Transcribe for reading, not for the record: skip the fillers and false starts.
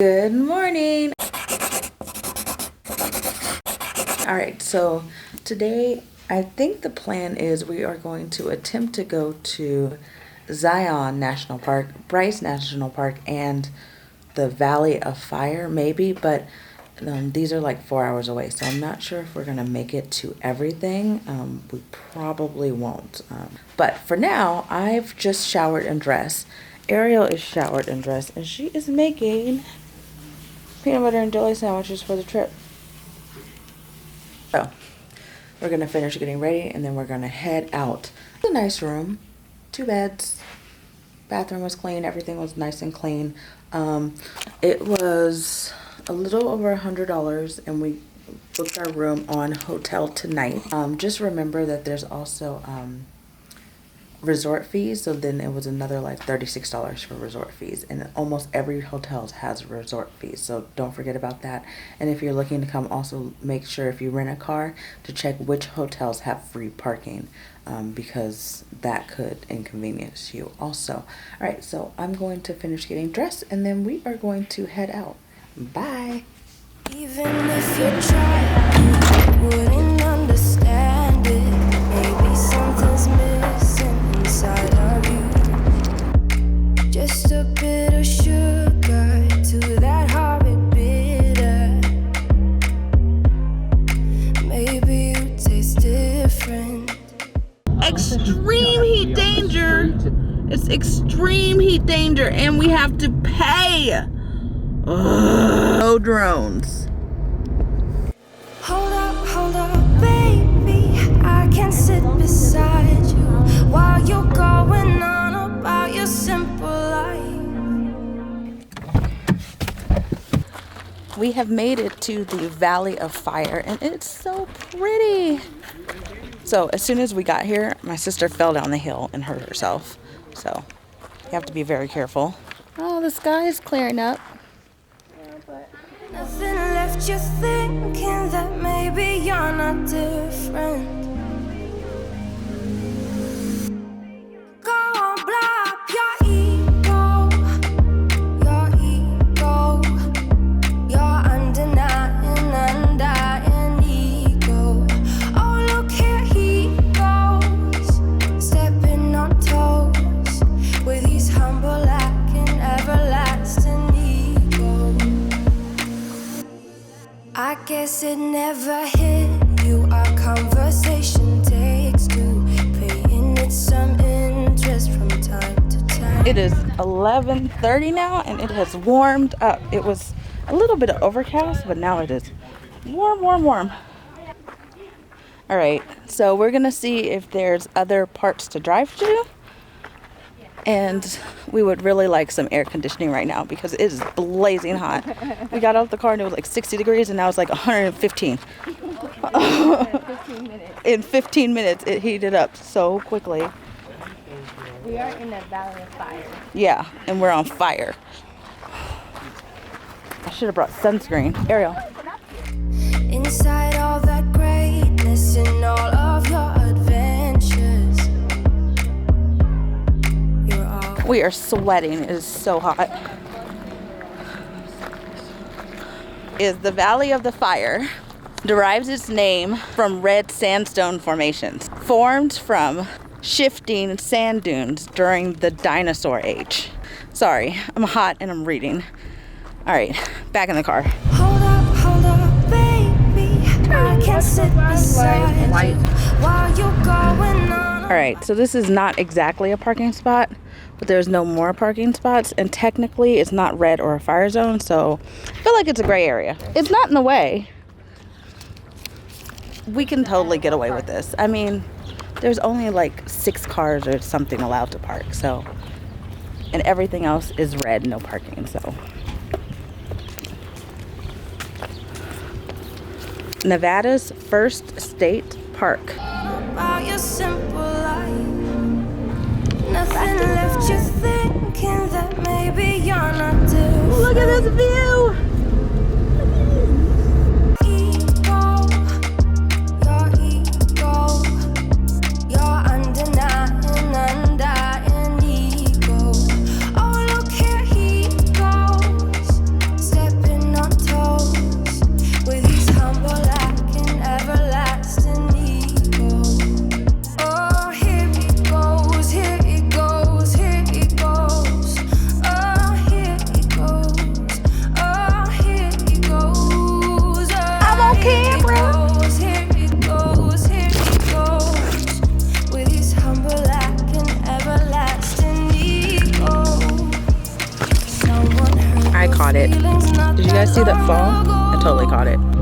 Good morning. All right, so today I think the plan is we are going to attempt to go to Zion National Park, Bryce National Park, and the Valley of Fire, maybe, but these are like 4 hours away, so I'm not sure if we're gonna make it to everything. We probably won't. But for now, I've just showered and dressed. Ariel is showered and dressed, and she is making peanut butter and jelly sandwiches for the trip. So we're gonna finish getting ready and then we're gonna head out. It's a nice room, 2 beds, bathroom was clean, everything was nice and clean. It was a little over $100 and we booked our room on Hotel Tonight. Just remember that there's also resort fees, so then it was another like $36 for resort fees, and almost every hotel has resort fees, so don't forget about that. And if you're looking to come, also make sure if you rent a car to check which hotels have free parking, because that could inconvenience you also. All right, so I'm going to finish getting dressed and then we are going to head out. Bye. Even if you try, you wouldn't understand it. Maybe something's missing inside of you. Just a bit of sugar to that horrid bitter. Maybe you taste different. Extreme heat danger. It's extreme heat danger, and we have to pay. Ugh. No drones. Hold up, baby. I can sit beside you while you're going on about your simple life. We have made it to the Valley of Fire and it's so pretty. So as soon as we got here, my sister fell down the hill and hurt herself. So you have to be very careful. Oh, the sky is clearing up. Nothing left you thinking that maybe you're not different. Go on, blow up your ego, your undenying ego. Oh, look here he goes, stepping on toes with his humble lack and everlasting ego. I guess it never hit you. Our conversation takes two, paying it some interest from time to time. It is 11:30 now and it has warmed up. It was a little bit of overcast, but now it is warm. All right, so we're gonna see if there's other parts to drive to. And we would really like some air conditioning right now because it is blazing hot. We got out of the car and it was like 60 degrees and now it's like 115. 15 minutes. In 15 minutes, it heated up so quickly. We are in the Valley of Fire. Yeah, and we're on fire. I should have brought sunscreen. Ariel. Inside all that greatness and all of your adventures, you're all We are sweating. It is so hot. Is the Valley of the Fire derives its name from red sandstone formations formed from shifting sand dunes during the dinosaur age. Sorry, I'm hot and I'm reading. All right, back in the car. Hold up, baby. I can sit beside you while you're going on. All right, so this is not exactly a parking spot, but there's no more parking spots, and technically it's not red or a fire zone, so I feel like it's a gray area. It's not in the way. We can totally get away with this. I mean, there's only like 6 cars or something allowed to park, so, and everything else is red, no parking, so. Nevada's first state park. About your simple life. Nothing left you thinking that maybe you're not different. Look at this view! Your undying ego. Oh, look here he goes. guys see that fall? I totally caught it.